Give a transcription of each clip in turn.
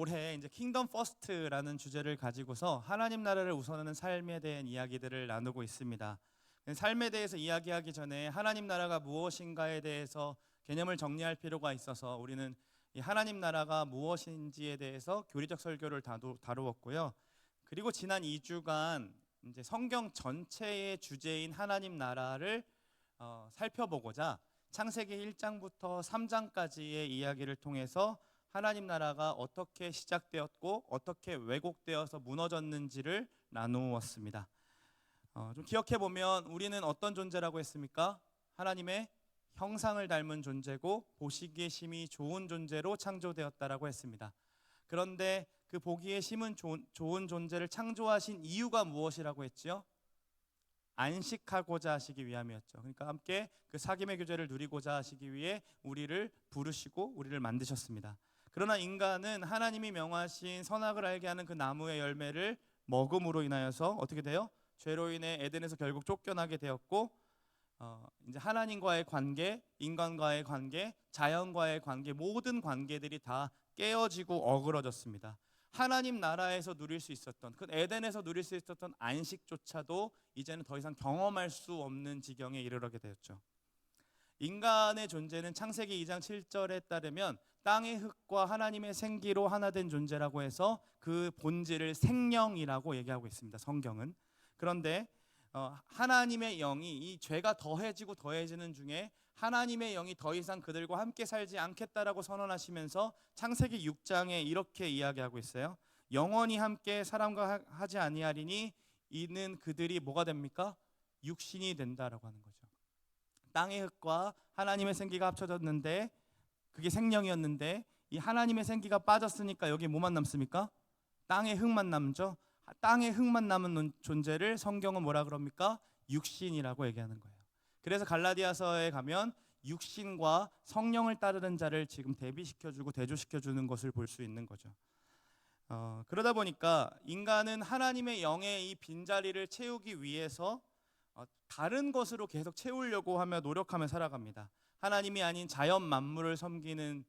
올해 이제 킹덤 퍼스트라는 주제를 가지고서 하나님 나라를 우선하는 삶에 대한 이야기들을 나누고 있습니다. 삶에 대해서 이야기하기 전에 하나님 나라가 무엇인가에 대해서 개념을 정리할 필요가 있어서 우리는 이 하나님 나라가 무엇인지에 대해서 교리적 설교를 다루었고요. 그리고 지난 2주간 이제 성경 전체의 주제인 하나님 나라를 살펴보고자 창세기 1장부터 3장까지의 이야기를 통해서 하나님 나라가 어떻게 시작되었고 어떻게 왜곡되어서 무너졌는지를 나누었습니다. 좀 기억해 보면 우리는 어떤 존재라고 했습니까? 하나님의 형상을 닮은 존재고 보시기에 심히 좋은 존재로 창조되었다라고 했습니다. 그런데 그 보기에 심은 좋은 존재를 창조하신 이유가 무엇이라고 했지요? 안식하고자 하시기 위함이었죠. 그러니까 함께 그 사귐의 교제를 누리고자 하시기 위해 우리를 부르시고 우리를 만드셨습니다. 그러나 인간은 하나님이 명하신 선악을 알게 하는 그 나무의 열매를 먹음으로 인하여서 어떻게 돼요? 죄로 인해 에덴에서 결국 쫓겨나게 되었고 이제 하나님과의 관계, 인간과의 관계, 자연과의 관계, 모든 관계들이 다 깨어지고 어그러졌습니다. 하나님 나라에서 누릴 수 있었던 그 에덴에서 누릴 수 있었던 안식조차도 이제는 더 이상 경험할 수 없는 지경에 이르게 되었죠. 인간의 존재는 창세기 2장 7절에 따르면 땅의 흙과 하나님의 생기로 하나 된 존재라고 해서 그 본질을 생명이라고 얘기하고 있습니다. 성경은. 그런데 하나님의 영이 이 죄가 더해지고 더해지는 중에 하나님의 영이 더 이상 그들과 함께 살지 않겠다라고 선언하시면서 창세기 6장에 이렇게 이야기하고 있어요. 영원히 함께 사람과 하지 아니하리니 이는 그들이 뭐가 됩니까? 육신이 된다라고 하는 거죠. 땅의 흙과 하나님의 생기가 합쳐졌는데 그게 생명이었는데 이 하나님의 생기가 빠졌으니까 여기 뭐만 남습니까? 땅의 흙만 남죠. 땅의 흙만 남은 존재를 성경은 뭐라 그럽니까? 육신이라고 얘기하는 거예요. 그래서 갈라디아서에 가면 육신과 성령을 따르는 자를 지금 대비시켜주고 대조시켜주는 것을 볼 수 있는 거죠. 그러다 보니까 인간은 하나님의 영의 이 빈자리를 채우기 위해서 다른 것으로 계속 채우려고 하며 노력하며 살아갑니다. 하나님이 아닌 자연 만물을 섬기는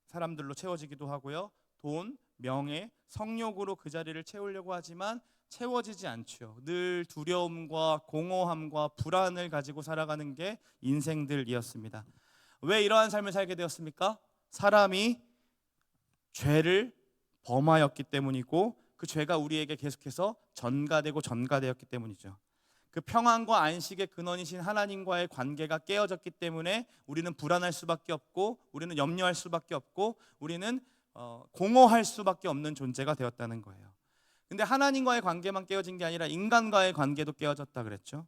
사람들로 채워지기도 하고요. 돈, 명예, 성욕으로 그 자리를 채우려고 하지만 채워지지 않죠. 늘 두려움과 공허함과 불안을 가지고 살아가는 게 인생들이었습니다. 왜 이러한 삶을 살게 되었습니까? 사람이 죄를 범하였기 때문이고 그 죄가 우리에게 계속해서 전가되었기 때문이죠. 그 평안과 안식의 근원이신 하나님과의 관계가 깨어졌기 때문에 우리는 불안할 수밖에 없고 우리는 염려할 수밖에 없고 우리는 공허할 수밖에 없는 존재가 되었다는 거예요. 근데 하나님과의 관계만 깨어진 게 아니라 인간과의 관계도 깨어졌다 그랬죠.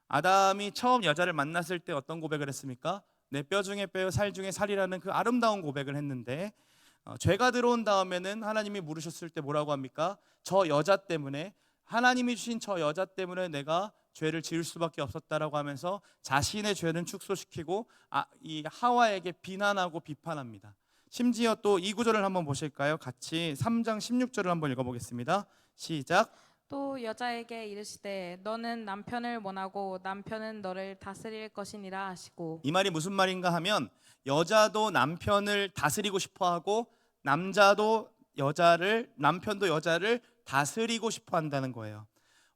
아담이 처음 여자를 만났을 때 어떤 고백을 했습니까? 내 뼈 중에 뼈요 살 중에 살이라는 그 아름다운 고백을 했는데 죄가 들어온 다음에는 하나님이 물으셨을 때 뭐라고 합니까? 저 여자 때문에 하나님이 주신 저 여자 때문에 내가 죄를 지을 수밖에 없었다라고 하면서 자신의 죄는 축소시키고 이 하와에게 비난하고 비판합니다. 심지어 또 이 구절을 한번 보실까요? 같이 3장 16절을 한번 읽어보겠습니다. 시작. 또 여자에게 이르시되 너는 남편을 원하고 남편은 너를 다스릴 것이니라 하시고. 이 말이 무슨 말인가 하면 여자도 남편을 다스리고 싶어하고 남편도 여자를 다스리고 싶어 한다는 거예요.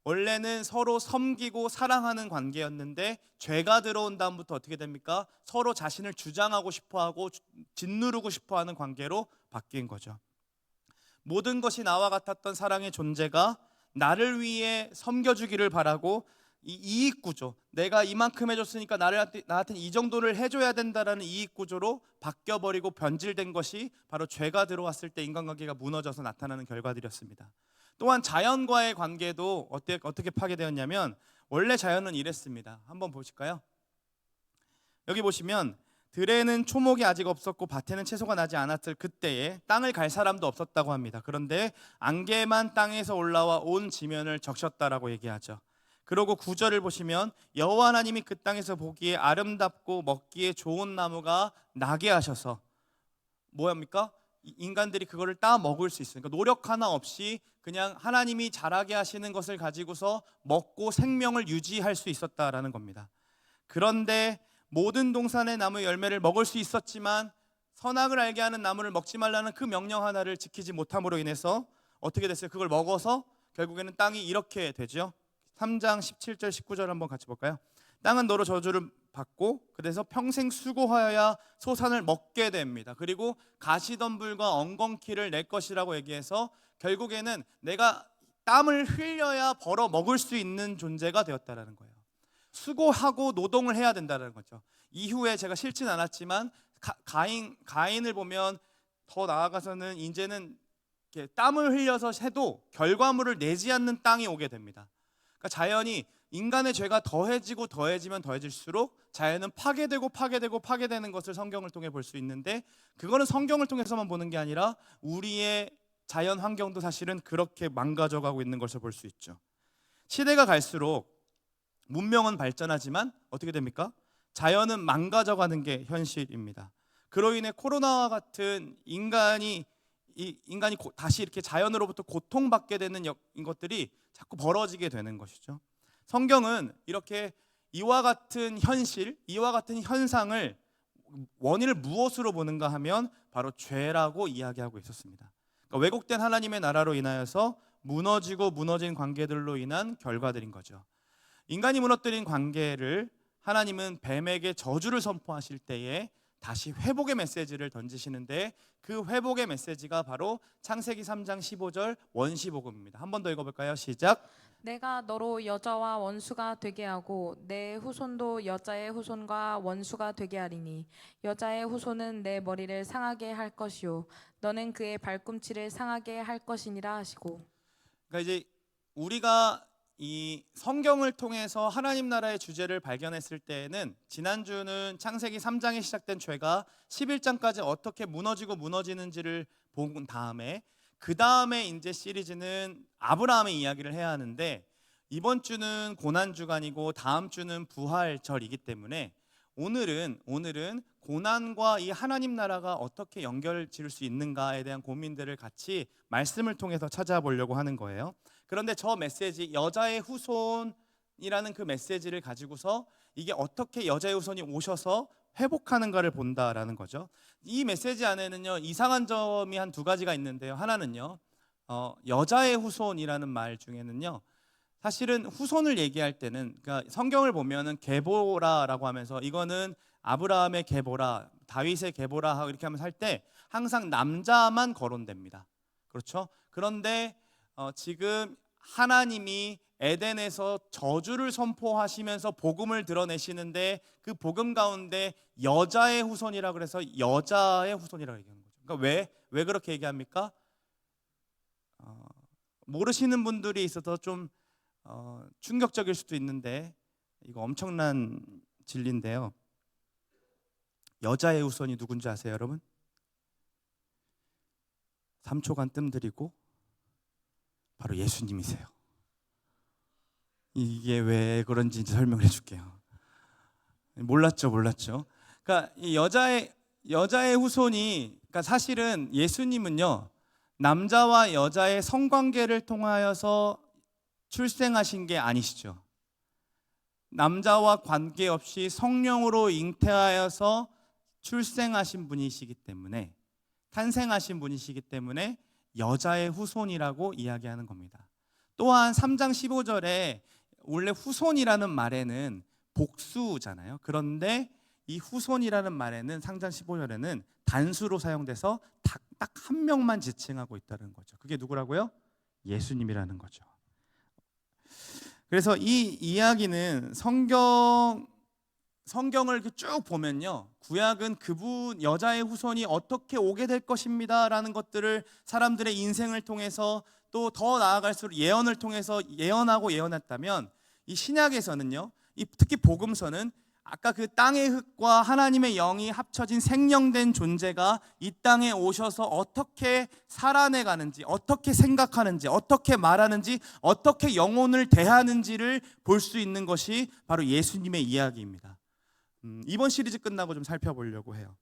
원래는 서로 섬기고 사랑하는 관계였는데 죄가 들어온 다음부터 어떻게 됩니까? 서로 자신을 주장하고 싶어하고 짓누르고 싶어하는 관계로 바뀐 거죠. 모든 것이 나와 같았던 사랑의 존재가 나를 위해 섬겨주기를 바라고 이 이익구조, 내가 이만큼 해줬으니까 나한테 이 정도를 해줘야 된다라는 이익구조로 바뀌어버리고 변질된 것이 바로 죄가 들어왔을 때 인간관계가 무너져서 나타나는 결과들이었습니다. 또한 자연과의 관계도 어떻게 파괴되었냐면 원래 자연은 이랬습니다. 한번 보실까요? 여기 보시면 들에는 초목이 아직 없었고 밭에는 채소가 나지 않았을 그때에 땅을 갈 사람도 없었다고 합니다. 그런데 안개만 땅에서 올라와 온 지면을 적셨다라고 얘기하죠. 그리고 9절을 보시면 여호와 하나님이 그 땅에서 보기에 아름답고 먹기에 좋은 나무가 나게 하셔서 뭐합니까? 인간들이 그거를 따 먹을 수 있으니까 노력 하나 없이 그냥 하나님이 자라게 하시는 것을 가지고서 먹고 생명을 유지할 수 있었다라는 겁니다. 그런데 모든 동산의 나무 열매를 먹을 수 있었지만 선악을 알게 하는 나무를 먹지 말라는 그 명령 하나를 지키지 못함으로 인해서 어떻게 됐어요? 그걸 먹어서 결국에는 땅이 이렇게 되죠. 3장 17절 19절 한번 같이 볼까요? 땅은 너로 저주를 받고 그래서 평생 수고하여야 소산을 먹게 됩니다. 그리고 가시덤불과 엉겅퀴를 낼 것이라고 얘기해서 결국에는 내가 땀을 흘려야 벌어 먹을 수 있는 존재가 되었다라는 거예요. 수고하고 노동을 해야 된다는 거죠. 이후에 제가 싫진 않았지만 가인을 보면 더 나아가서는 이제는 이렇게 땀을 흘려서 해도 결과물을 내지 않는 땅이 오게 됩니다. 그러니까 자연이 인간의 죄가 더해지고 더해지면 더해질수록 자연은 파괴되는 것을 성경을 통해 볼 수 있는데, 그거는 성경을 통해서만 보는 게 아니라 우리의 자연 환경도 사실은 그렇게 망가져가고 있는 것을 볼 수 있죠. 시대가 갈수록 문명은 발전하지만 어떻게 됩니까? 자연은 망가져가는 게 현실입니다. 그로 인해 코로나와 같은 인간이 다시 이렇게 자연으로부터 고통받게 되는 것들이 자꾸 벌어지게 되는 것이죠. 성경은 이렇게 이와 같은 현실, 이와 같은 현상을 원인을 무엇으로 보는가 하면 바로 죄라고 이야기하고 있었습니다. 그러니까 왜곡된 하나님의 나라로 인하여서 무너진 관계들로 인한 결과들인 거죠. 인간이 무너뜨린 관계를 하나님은 뱀에게 저주를 선포하실 때에 다시 회복의 메시지를 던지시는데, 그 회복의 메시지가 바로 창세기 3장 15절 원시복음입니다. 한 번 더 읽어볼까요? 시작. 내가 너로 여자와 원수가 되게 하고 내 후손도 여자의 후손과 원수가 되게 하리니 여자의 후손은 내 머리를 상하게 할 것이요 너는 그의 발꿈치를 상하게 할 것이니라 하시고. 그러니까 이제 우리가 이 성경을 통해서 하나님 나라의 주제를 발견했을 때에는, 지난주는 창세기 3장에 시작된 죄가 11장까지 어떻게 무너지는지를 본 다음에, 그 다음에 이제 시리즈는 아브라함의 이야기를 해야 하는데, 이번 주는 고난주간이고 다음 주는 부활절이기 때문에 오늘은 고난과 이 하나님 나라가 어떻게 연결 지을 수 있는가에 대한 고민들을 같이 말씀을 통해서 찾아보려고 하는 거예요. 그런데 저 메시지, 여자의 후손이라는 그 메시지를 가지고서 이게 어떻게 여자의 후손이 오셔서 회복하는가를 본다라는 거죠. 이 메시지 안에는요, 이상한 점이 한 두 가지가 있는데요. 하나는요, 여자의 후손이라는 말 중에는요, 사실은 후손을 얘기할 때는, 그러니까 성경을 보면은 게보라라고 하면서 이거는 아브라함의 게보라, 다윗의 게보라 하고 이렇게 하면서 할 때 항상 남자만 거론됩니다. 그렇죠? 그런데 지금 하나님이 에덴에서 저주를 선포하시면서 복음을 드러내시는데, 그 복음 가운데 여자의 후손이라 그래서 여자의 후손이라고 얘기하는 거죠. 그러니까 왜 그렇게 얘기합니까? 모르시는 분들이 있어서 좀 충격적일 수도 있는데, 이거 엄청난 진리인데요. 여자의 후손이 누군지 아세요, 여러분? 3초간 뜸들이고 바로 예수님이세요. 이게 왜 그런지 설명을 해줄게요. 몰랐죠. 그러니까 이 여자의 후손이, 그러니까 사실은 예수님은요, 남자와 여자의 성관계를 통하여서 출생하신 게 아니시죠. 남자와 관계없이 성령으로 잉태하여서 출생하신 분이시기 때문에, 탄생하신 분이시기 때문에 여자의 후손이라고 이야기하는 겁니다. 또한 3장 15절에 원래 후손이라는 말에는 복수잖아요. 그런데 이 후손이라는 말에는 3장 15절에는 단수로 사용돼서 딱 한 명만 지칭하고 있다는 거죠. 그게 누구라고요? 예수님이라는 거죠. 그래서 이 이야기는 성경을 이렇게 쭉 보면요, 구약은 그분 여자의 후손이 어떻게 오게 될 것입니다라는 것들을 사람들의 인생을 통해서, 또 더 나아갈수록 예언을 통해서 예언했다면, 이 신약에서는요, 특히 복음서는 아까 그 땅의 흙과 하나님의 영이 합쳐진 생명된 존재가 이 땅에 오셔서 어떻게 살아내가는지, 어떻게 생각하는지, 어떻게 말하는지, 어떻게 영혼을 대하는지를 볼 수 있는 것이 바로 예수님의 이야기입니다. 이번 시리즈 끝나고 좀 살펴보려고 해요.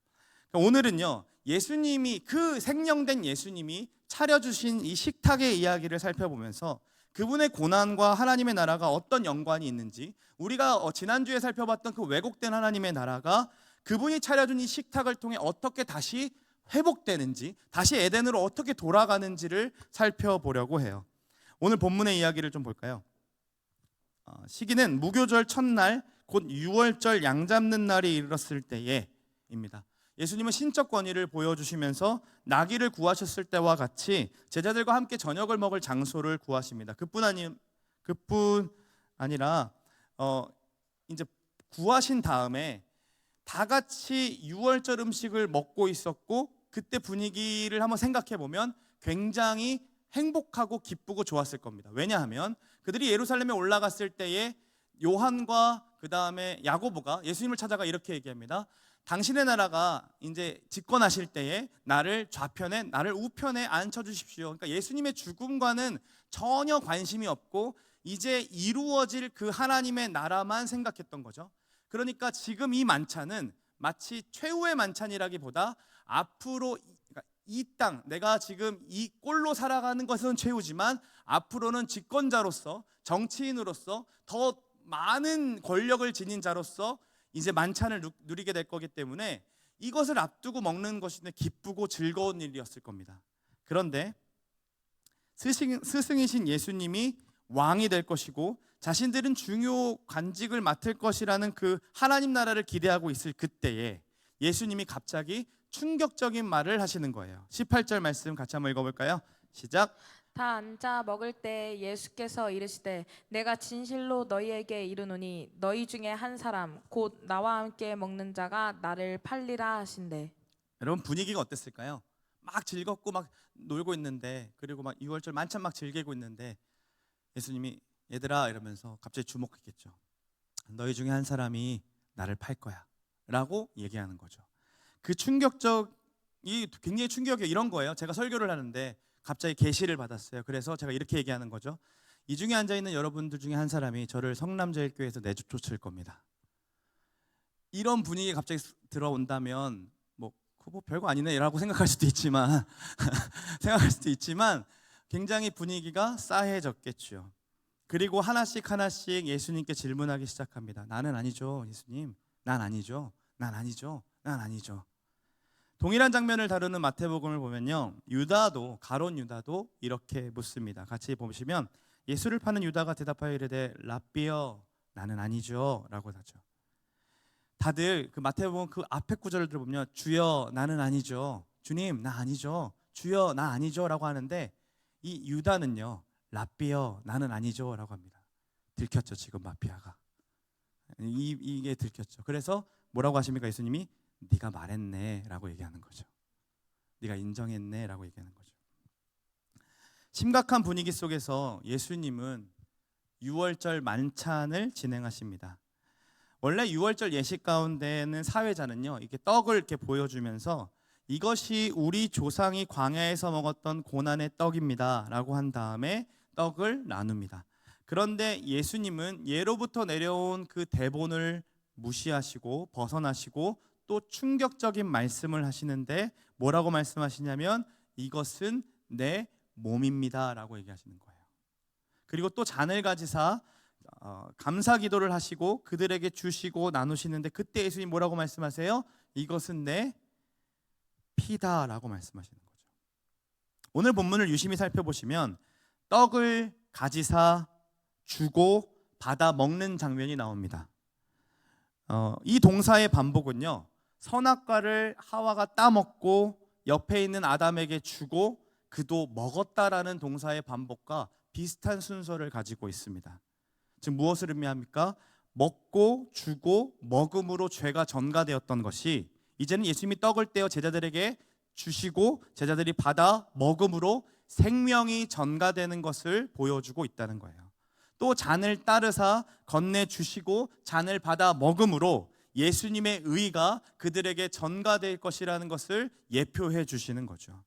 오늘은요, 예수님이, 그 생명된 예수님이 차려주신 이 식탁의 이야기를 살펴보면서 그분의 고난과 하나님의 나라가 어떤 연관이 있는지, 우리가 지난주에 살펴봤던 그 왜곡된 하나님의 나라가 그분이 차려준 이 식탁을 통해 어떻게 다시 회복되는지, 다시 에덴으로 어떻게 돌아가는지를 살펴보려고 해요. 오늘 본문의 이야기를 좀 볼까요? 시기는 무교절 첫날 곧 유월절 양 잡는 날이 이르렀을 때에입니다. 예수님은 신적 권위를 보여주시면서 나귀를 구하셨을 때와 같이 제자들과 함께 저녁을 먹을 장소를 구하십니다. 그뿐 아니라 이제 구하신 다음에 다 같이 유월절 음식을 먹고 있었고, 그때 분위기를 한번 생각해 보면 굉장히 행복하고 기쁘고 좋았을 겁니다. 왜냐하면 그들이 예루살렘에 올라갔을 때에 요한과 그 다음에 야고보가 예수님을 찾아가 이렇게 얘기합니다. 당신의 나라가 이제 집권하실 때에 나를 좌편에 나를 우편에 앉혀주십시오. 그러니까 예수님의 죽음과는 전혀 관심이 없고 이제 이루어질 그 하나님의 나라만 생각했던 거죠. 그러니까 지금 이 만찬은 마치 최후의 만찬이라기보다 앞으로 이 땅, 내가 지금 이 꼴로 살아가는 것은 최후지만 앞으로는 집권자로서, 정치인으로서, 더 많은 권력을 지닌 자로서 이제 만찬을 누리게 될 거기 때문에 이것을 앞두고 먹는 것이 기쁘고 즐거운 일이었을 겁니다. 그런데 스승이신 예수님이 왕이 될 것이고 자신들은 중요 관직을 맡을 것이라는 그 하나님 나라를 기대하고 있을 그때에 예수님이 갑자기 충격적인 말을 하시는 거예요. 18절 말씀 같이 한번 읽어볼까요? 시작. 다 앉아 먹을 때 예수께서 이르시되 내가 진실로 너희에게 이르노니 너희 중에 한 사람 곧 나와 함께 먹는 자가 나를 팔리라 하신대. 여러분 분위기가 어땠을까요? 막 즐겁고 막 놀고 있는데, 그리고 막 6월절 만찬 막 즐기고 있는데 예수님이 얘들아 이러면서 갑자기 주목했겠죠. 너희 중에 한 사람이 나를 팔 거야 라고 얘기하는 거죠. 그 충격적이 굉장히 충격이 이런 거예요. 제가 설교를 하는데 갑자기 계시를 받았어요. 그래서 제가 이렇게 얘기하는 거죠. 이 중에 앉아있는 여러분들 중에 한 사람이 저를 성남제일교회에서 내쫓을 겁니다. 이런 분위기가 갑자기 들어온다면 뭐 별거 아니네 라고 생각할 수도 있지만 굉장히 분위기가 싸해졌겠죠. 그리고 하나씩 예수님께 질문하기 시작합니다. 나는 아니죠 예수님. 난 아니죠. 난 아니죠. 난 아니죠. 동일한 장면을 다루는 마태복음을 보면요, 가론 유다도 이렇게 묻습니다. 같이 보시면 예수를 파는 유다가 대답하여 이르되 랍비여 나는 아니죠 라고 하죠. 다들 그 마태복음 그 앞에 구절을 들어보면 주여 나는 아니죠, 주님 나 아니죠, 주여 나 아니죠 라고 하는데 이 유다는요 랍비여 나는 아니죠 라고 합니다. 들켰죠 지금 마피아가. 이게 들켰죠. 그래서 뭐라고 하십니까? 예수님이 네가 말했네 라고 얘기하는 거죠. 네가 인정했네 라고 얘기하는 거죠. 심각한 분위기 속에서 예수님은 유월절 만찬을 진행하십니다. 원래 유월절 예식 가운데는 사회자는요 이렇게 떡을 이렇게 보여주면서 이것이 우리 조상이 광야에서 먹었던 고난의 떡입니다 라고 한 다음에 떡을 나눕니다. 그런데 예수님은 예로부터 내려온 그 대본을 무시하시고 벗어나시고 또 충격적인 말씀을 하시는데 뭐라고 말씀하시냐면 이것은 내 몸입니다 라고 얘기하시는 거예요. 그리고 또 잔을 가지사 감사 기도를 하시고 그들에게 주시고 나누시는데 그때 예수님 뭐라고 말씀하세요? 이것은 내 피다 라고 말씀하시는 거죠. 오늘 본문을 유심히 살펴보시면 떡을 가지사 주고 받아 먹는 장면이 나옵니다. 이 동사의 반복은요 선악과를 하와가 따먹고 옆에 있는 아담에게 주고 그도 먹었다라는 동사의 반복과 비슷한 순서를 가지고 있습니다. 즉 무엇을 의미합니까? 먹고 주고 먹음으로 죄가 전가되었던 것이 이제는 예수님이 떡을 떼어 제자들에게 주시고 제자들이 받아 먹음으로 생명이 전가되는 것을 보여주고 있다는 거예요. 또 잔을 따르사 건네주시고 잔을 받아 먹음으로 예수님의 의가 그들에게 전가될 것이라는 것을 예표해 주시는 거죠.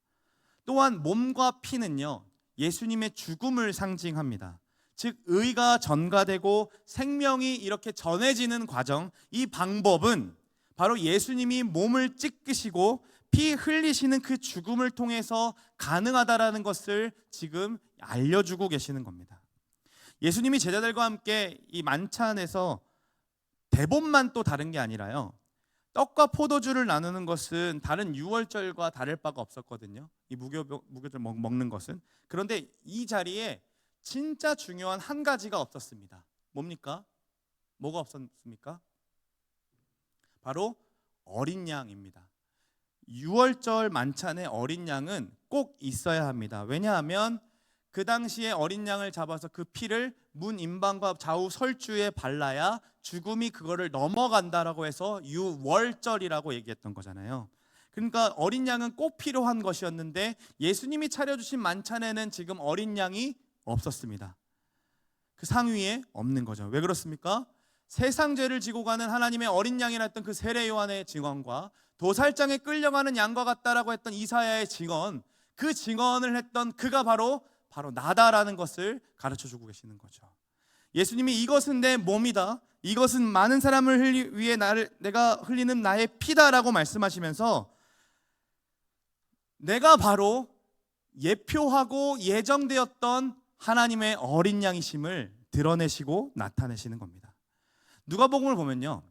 또한 몸과 피는요 예수님의 죽음을 상징합니다. 즉 의가 전가되고 생명이 이렇게 전해지는 과정, 이 방법은 바로 예수님이 몸을 찢기시고 피 흘리시는 그 죽음을 통해서 가능하다라는 것을 지금 알려주고 계시는 겁니다. 예수님이 제자들과 함께 이 만찬에서 대본만 또 다른 게 아니라요 떡과 포도주를 나누는 것은 다른 유월절과 다를 바가 없었거든요. 이 무교절 먹는 것은. 그런데 이 자리에 진짜 중요한 한 가지가 없었습니다. 뭡니까? 뭐가 없었습니까? 바로 어린 양입니다. 유월절 만찬에 어린 양은 꼭 있어야 합니다. 왜냐하면 그 당시에 어린 양을 잡아서 그 피를 문 임방과 좌우 설주에 발라야 죽음이 그거를 넘어간다라고 해서 유월절이라고 얘기했던 거잖아요. 그러니까 어린 양은 꼭 필요한 것이었는데 예수님이 차려주신 만찬에는 지금 어린 양이 없었습니다. 그 상위에 없는 거죠. 왜 그렇습니까? 세상 죄를 지고 가는 하나님의 어린 양이라 했던 그 세례 요한의 증언과 도살장에 끌려가는 양과 같다라고 했던 이사야의 증언, 그 증언을 했던 그가 바로 나다라는 것을 가르쳐주고 계시는 거죠. 예수님이 이것은 내 몸이다, 이것은 많은 사람을 위해 내가 흘리는 나의 피다라고 말씀하시면서 내가 바로 예표하고 예정되었던 하나님의 어린 양이심을 드러내시고 나타내시는 겁니다. 누가복음을 보면요,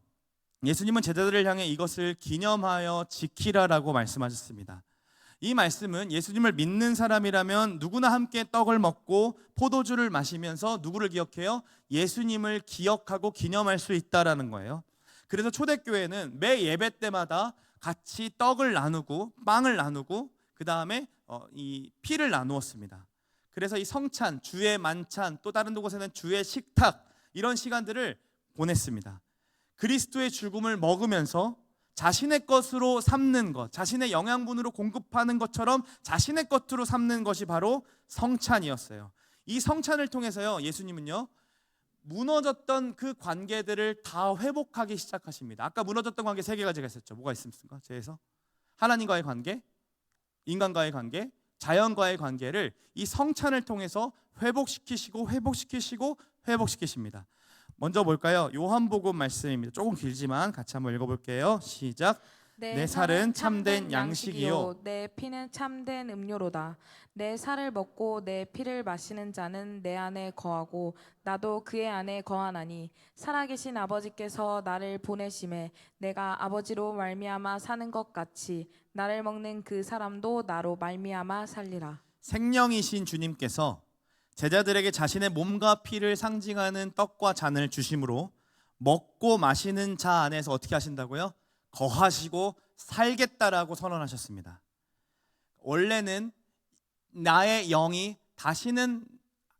예수님은 제자들을 향해 이것을 기념하여 지키라라고 말씀하셨습니다. 이 말씀은 예수님을 믿는 사람이라면 누구나 함께 떡을 먹고 포도주를 마시면서 누구를 기억해요? 예수님을 기억하고 기념할 수 있다라는 거예요. 그래서 초대교회는 매 예배 때마다 같이 떡을 나누고 빵을 나누고 그 다음에 이 피를 나누었습니다. 그래서 이 성찬, 주의 만찬, 또 다른 곳에는 주의 식탁, 이런 시간들을 보냈습니다. 그리스도의 죽음을 먹으면서 자신의 것으로 삼는 것, 자신의 영양분으로 공급하는 것처럼 자신의 것으로 삼는 것이 바로 성찬이었어요. 이 성찬을 통해서요, 예수님은요, 무너졌던 그 관계들을 다 회복하기 시작하십니다. 아까 무너졌던 관계 세 가지가 있었죠. 뭐가 있습니까? 제에서 하나님과의 관계, 인간과의 관계, 자연과의 관계를 이 성찬을 통해서 회복시키십니다. 먼저 볼까요? 요한복음 말씀입니다. 조금 길지만 같이 한번 읽어볼게요. 시작. 내 살은 참된 양식이요, 내 피는 참된 음료로다. 내 살을 먹고 내 피를 마시는 자는 내 안에 거하고 나도 그의 안에 거하나니 살아계신 아버지께서 나를 보내심에 내가 아버지로 말미암아 사는 것 같이 나를 먹는 그 사람도 나로 말미암아 살리라. 생명이신 주님께서 제자들에게 자신의 몸과 피를 상징하는 떡과 잔을 주심으로 먹고 마시는 자 안에서 어떻게 하신다고요? 거하시고 살겠다라고 선언하셨습니다. 원래는 나의 영이 다시는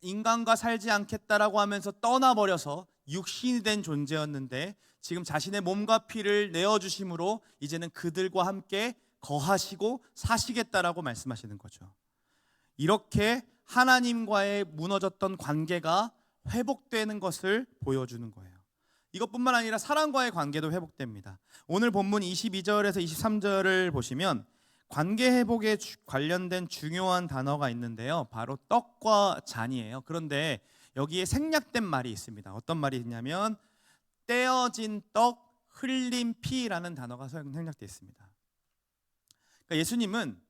인간과 살지 않겠다라고 하면서 떠나버려서 육신이 된 존재였는데 지금 자신의 몸과 피를 내어주심으로 이제는 그들과 함께 거하시고 사시겠다라고 말씀하시는 거죠. 이렇게 하나님과의 무너졌던 관계가 회복되는 것을 보여주는 거예요. 이것뿐만 아니라 사람과의 관계도 회복됩니다. 오늘 본문 22절에서 23절을 보시면 관계 회복에 관련된 중요한 단어가 있는데요, 바로 떡과 잔이에요. 그런데 여기에 생략된 말이 있습니다. 어떤 말이 있냐면 떼어진 떡, 흘린 피라는 단어가 생략되어 있습니다. 그러니까 예수님은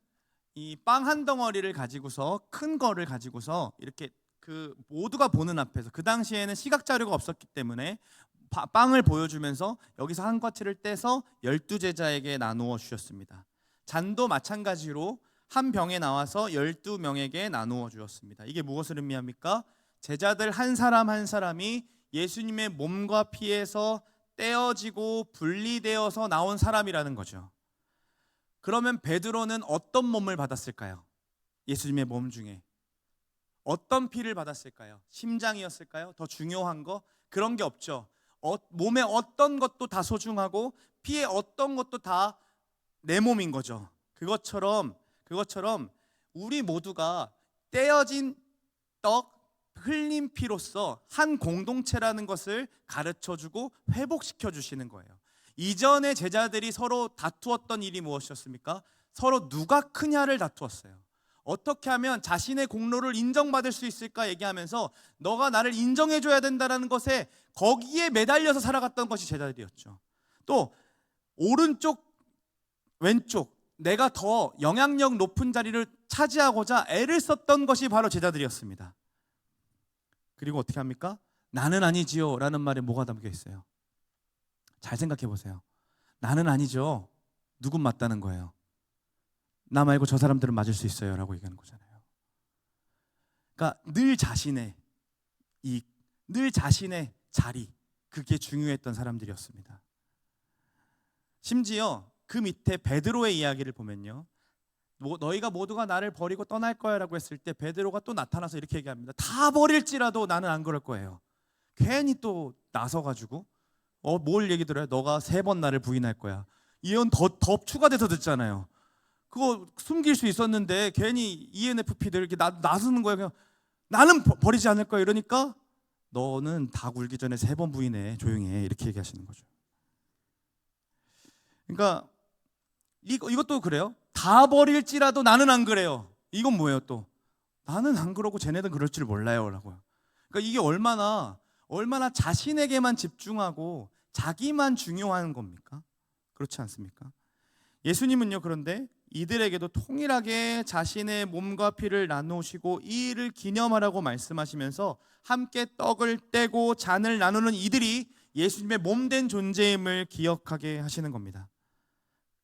이 빵 한 덩어리를 가지고서, 큰 거를 가지고서 이렇게 그 모두가 보는 앞에서, 그 당시에는 시각 자료가 없었기 때문에 빵을 보여주면서 여기서 한 과치를 떼서 12제자에게 나누어 주셨습니다. 잔도 마찬가지로 한 병에 나와서 12명에게 나누어 주었습니다. 이게 무엇을 의미합니까? 제자들 한 사람 한 사람이 예수님의 몸과 피에서 떼어지고 분리되어서 나온 사람이라는 거죠. 그러면 베드로는 어떤 몸을 받았을까요? 예수님의 몸 중에 어떤 피를 받았을까요? 심장이었을까요? 더 중요한 거? 그런 게 없죠. 몸의 어떤 것도 다 소중하고 피의 어떤 것도 다 내 몸인 거죠. 그것처럼 우리 모두가 떼어진 떡, 흘린 피로서 한 공동체라는 것을 가르쳐주고 회복시켜 주시는 거예요. 이전에 제자들이 서로 다투었던 일이 무엇이었습니까? 서로 누가 크냐를 다투었어요. 어떻게 하면 자신의 공로를 인정받을 수 있을까 얘기하면서 너가 나를 인정해줘야 된다는 것에 거기에 매달려서 살아갔던 것이 제자들이었죠. 또 오른쪽 왼쪽 내가 더 영향력 높은 자리를 차지하고자 애를 썼던 것이 바로 제자들이었습니다. 그리고 어떻게 합니까? 나는 아니지요 라는 말에 뭐가 담겨 있어요? 잘 생각해 보세요. 나는 아니죠. 누군 맞다는 거예요. 나 말고 저 사람들은 맞을 수 있어요 라고 얘기하는 거잖아요. 그러니까 늘 자신의 이익, 늘 자신의 자리, 그게 중요했던 사람들이었습니다. 심지어 그 밑에 베드로의 이야기를 보면요, 너희가 모두가 나를 버리고 떠날 거야 라고 했을 때 베드로가 또 나타나서 이렇게 얘기합니다. 다 버릴지라도 나는 안 그럴 거예요. 괜히 또 나서가지고 뭘 얘기 들어요? 너가 3번 나를 부인할 거야. 예언 더 추가돼서 듣잖아요. 그거 숨길 수 있었는데 괜히 ENFP들 이렇게 나서는 거예요. 그냥 나는 버리지 않을 거야. 이러니까 너는 다 굴기 전에 3번 부인해. 조용히 해. 이렇게 얘기하시는 거죠. 그러니까 이것도 그래요. 다 버릴지라도 나는 안 그래요. 이건 뭐예요 또? 나는 안 그러고 쟤네들 그럴 줄 몰라요 라고요. 그러니까 이게 얼마나 자신에게만 집중하고 자기만 중요한 겁니까? 그렇지 않습니까? 예수님은요, 그런데 이들에게도 통일하게 자신의 몸과 피를 나누시고 이 일을 기념하라고 말씀하시면서 함께 떡을 떼고 잔을 나누는 이들이 예수님의 몸된 존재임을 기억하게 하시는 겁니다.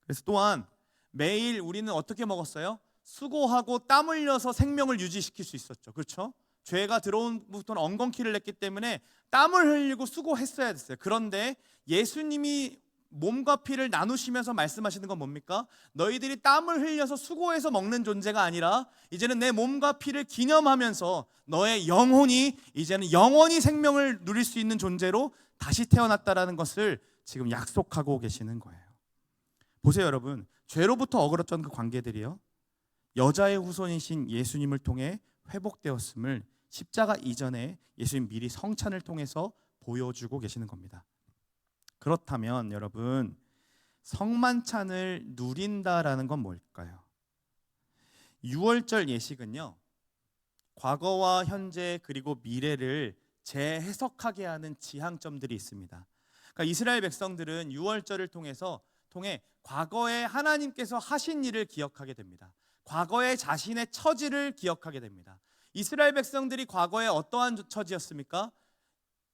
그래서 또한 매일 우리는 어떻게 먹었어요? 수고하고 땀 흘려서 생명을 유지시킬 수 있었죠. 그렇죠? 죄가 들어온 부터는 엉겅퀴를 냈기 때문에 땀을 흘리고 수고했어야 됐어요. 그런데 예수님이 몸과 피를 나누시면서 말씀하시는 건 뭡니까? 너희들이 땀을 흘려서 수고해서 먹는 존재가 아니라 이제는 내 몸과 피를 기념하면서 너의 영혼이 이제는 영원히 생명을 누릴 수 있는 존재로 다시 태어났다라는 것을 지금 약속하고 계시는 거예요. 보세요 여러분, 죄로부터 어그러졌던 그 관계들이요, 여자의 후손이신 예수님을 통해 회복되었음을 십자가 이전에 예수님 미리 성찬을 통해서 보여주고 계시는 겁니다. 그렇다면 여러분, 성만찬을 누린다라는 건 뭘까요? 유월절 예식은요, 과거와 현재 그리고 미래를 재해석하게 하는 지향점들이 있습니다. 그러니까 이스라엘 백성들은 유월절을 통해 과거에 하나님께서 하신 일을 기억하게 됩니다. 과거의 자신의 처지를 기억하게 됩니다. 이스라엘 백성들이 과거에 어떠한 처지였습니까?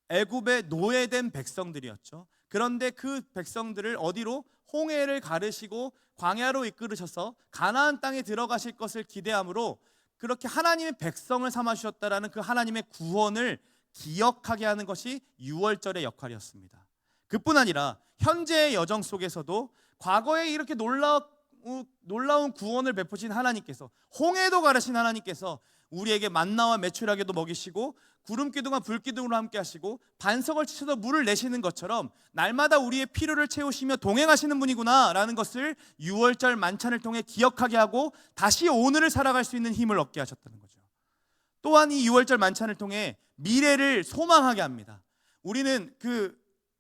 애굽의 노예된 백성들이었죠. 그런데 그 백성들을 어디로? 홍해를 가르시고 광야로 이끌으셔서 가나안 땅에 들어가실 것을 기대함으로 그렇게 하나님의 백성을 삼아 주셨다라는 그 하나님의 구원을 기억하게 하는 것이 유월절의 역할이었습니다. 그뿐 아니라 현재의 여정 속에서도 과거에 이렇게 놀라운 구원을 베푸신 하나님께서, 홍해도 가르신 하나님께서 우리에게 만나와 메추라기도 먹이시고 구름 기둥과 불 기둥으로 함께 하시고 반석을 치셔서 물을 내시는 것처럼 날마다 우리의 필요를 채우시며 동행하시는 분이구나라는 것을 유월절 만찬을 통해 기억하게 하고 다시 오늘을 살아갈 수 있는 힘을 얻게 하셨다는 거죠. 또한 이 유월절 만찬을 통해 미래를 소망하게 합니다. 우리는 그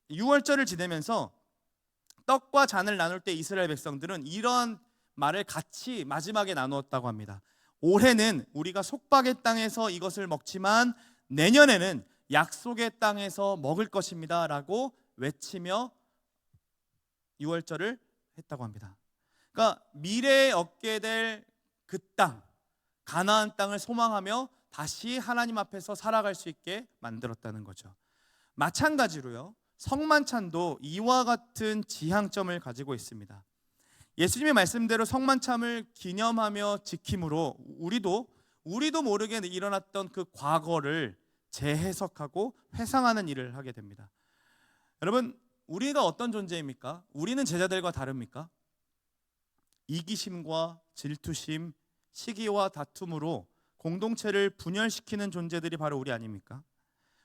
유월절을 지내면서 떡과 잔을 나눌 때 이스라엘 백성들은 이러한 말을 같이 마지막에 나누었다고 합니다. 올해는 우리가 속박의 땅에서 이것을 먹지만 내년에는 약속의 땅에서 먹을 것입니다 라고 외치며 유월절을 했다고 합니다. 그러니까 미래에 얻게 될 그 땅, 가나안 땅을 소망하며 다시 하나님 앞에서 살아갈 수 있게 만들었다는 거죠. 마찬가지로요, 성만찬도 이와 같은 지향점을 가지고 있습니다. 예수님의 말씀대로 성만찬을 기념하며 지킴으로 우리도 모르게 일어났던 그 과거를 재해석하고 회상하는 일을 하게 됩니다. 여러분, 우리가 어떤 존재입니까? 우리는 제자들과 다릅니까? 이기심과 질투심, 시기와 다툼으로 공동체를 분열시키는 존재들이 바로 우리 아닙니까?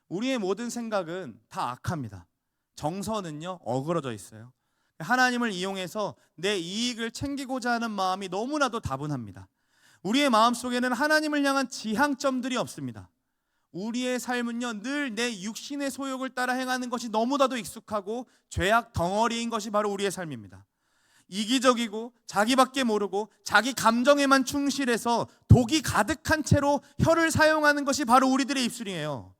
우리의 모든 생각은 다 악합니다. 정서는요, 어그러져 있어요. 하나님을 이용해서 내 이익을 챙기고자 하는 마음이 너무나도 다분합니다. 우리의 마음속에는 하나님을 향한 지향점들이 없습니다. 우리의 삶은요, 늘 내 육신의 소욕을 따라 행하는 것이 너무나도 익숙하고 죄악 덩어리인 것이 바로 우리의 삶입니다. 이기적이고 자기밖에 모르고 자기 감정에만 충실해서 독이 가득한 채로 혀를 사용하는 것이 바로 우리들의 입술이에요.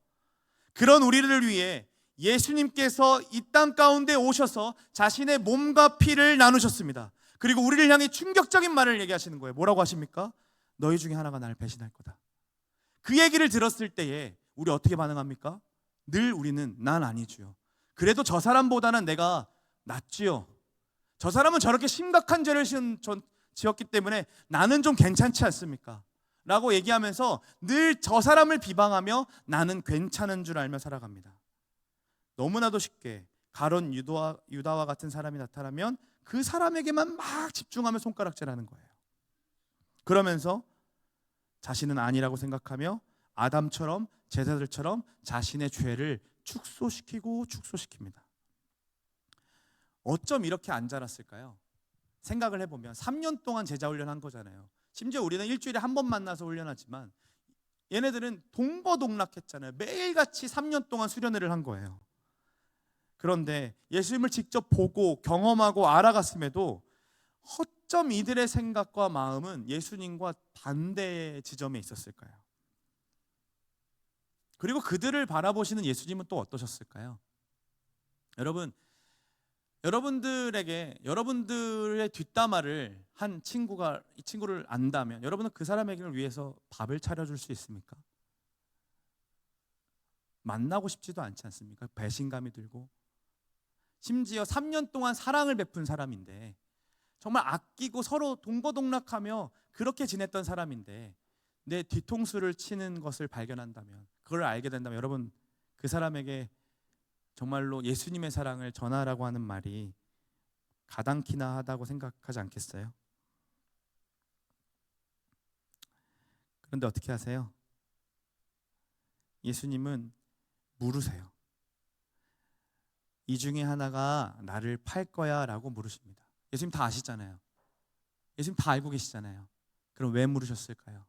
그런 우리를 위해 예수님께서 이 땅 가운데 오셔서 자신의 몸과 피를 나누셨습니다. 그리고 우리를 향해 충격적인 말을 얘기하시는 거예요. 뭐라고 하십니까? 너희 중에 하나가 나를 배신할 거다. 그 얘기를 들었을 때에 우리 어떻게 반응합니까? 늘 우리는 난 아니지요. 그래도 저 사람보다는 내가 낫지요. 저 사람은 저렇게 심각한 죄를 지었기 때문에 나는 좀 괜찮지 않습니까? 라고 얘기하면서 늘 저 사람을 비방하며 나는 괜찮은 줄 알며 살아갑니다. 너무나도 쉽게 가론 유다와 같은 사람이 나타나면 그 사람에게만 막 집중하며 손가락질하는 거예요. 그러면서 자신은 아니라고 생각하며 아담처럼 제자들처럼 자신의 죄를 축소시킵니다. 어쩜 이렇게 안 자랐을까요? 생각을 해보면 3년 동안 제자 훈련한 거잖아요. 심지어 우리는 일주일에 한 번 만나서 훈련하지만 얘네들은 동거동락했잖아요. 매일같이 3년 동안 수련회를 한 거예요. 그런데 예수님을 직접 보고 경험하고 알아갔음에도 어쩜 이들의 생각과 마음은 예수님과 반대의 지점에 있었을까요? 그리고 그들을 바라보시는 예수님은 또 어떠셨을까요? 여러분, 여러분들에게 여러분들의 뒷담화를 한 친구가 이 친구를 안다면 여러분은 그 사람에게 위해서 밥을 차려줄 수 있습니까? 만나고 싶지도 않지 않습니까? 배신감이 들고, 심지어 3년 동안 사랑을 베푼 사람인데, 정말 아끼고 서로 동거동락하며 그렇게 지냈던 사람인데 내 뒤통수를 치는 것을 발견한다면, 그걸 알게 된다면 여러분, 그 사람에게 정말로 예수님의 사랑을 전하라고 하는 말이 가당키나 하다고 생각하지 않겠어요? 그런데 어떻게 하세요? 예수님은 물으세요. 이 중에 하나가 나를 팔 거야 라고 물으십니다. 예수님 다 아시잖아요. 예수님 다 알고 계시잖아요. 그럼 왜 물으셨을까요?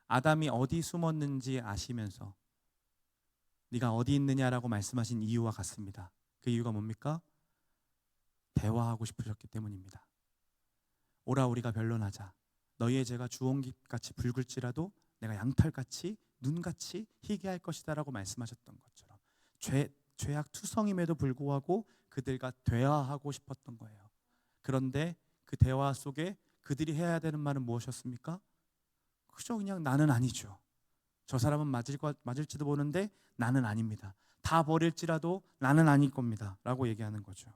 아담이 어디 숨었는지 아시면서 네가 어디 있느냐라고 말씀하신 이유와 같습니다. 그 이유가 뭡니까? 대화하고 싶으셨기 때문입니다. 오라 우리가 변론하자. 너희의 죄가 주홍빛같이 붉을지라도 내가 양털같이 눈같이 희게 할 것이다 라고 말씀하셨던 것처럼 죄악 투성임에도 불구하고 그들과 대화하고 싶었던 거예요. 그런데 그 대화 속에 그들이 해야 되는 말은 무엇이었습니까? 그저 그냥 나는 아니죠. 저 사람은 맞을지도 모르는데 나는 아닙니다. 다 버릴지라도 나는 아닐 겁니다 라고 얘기하는 거죠.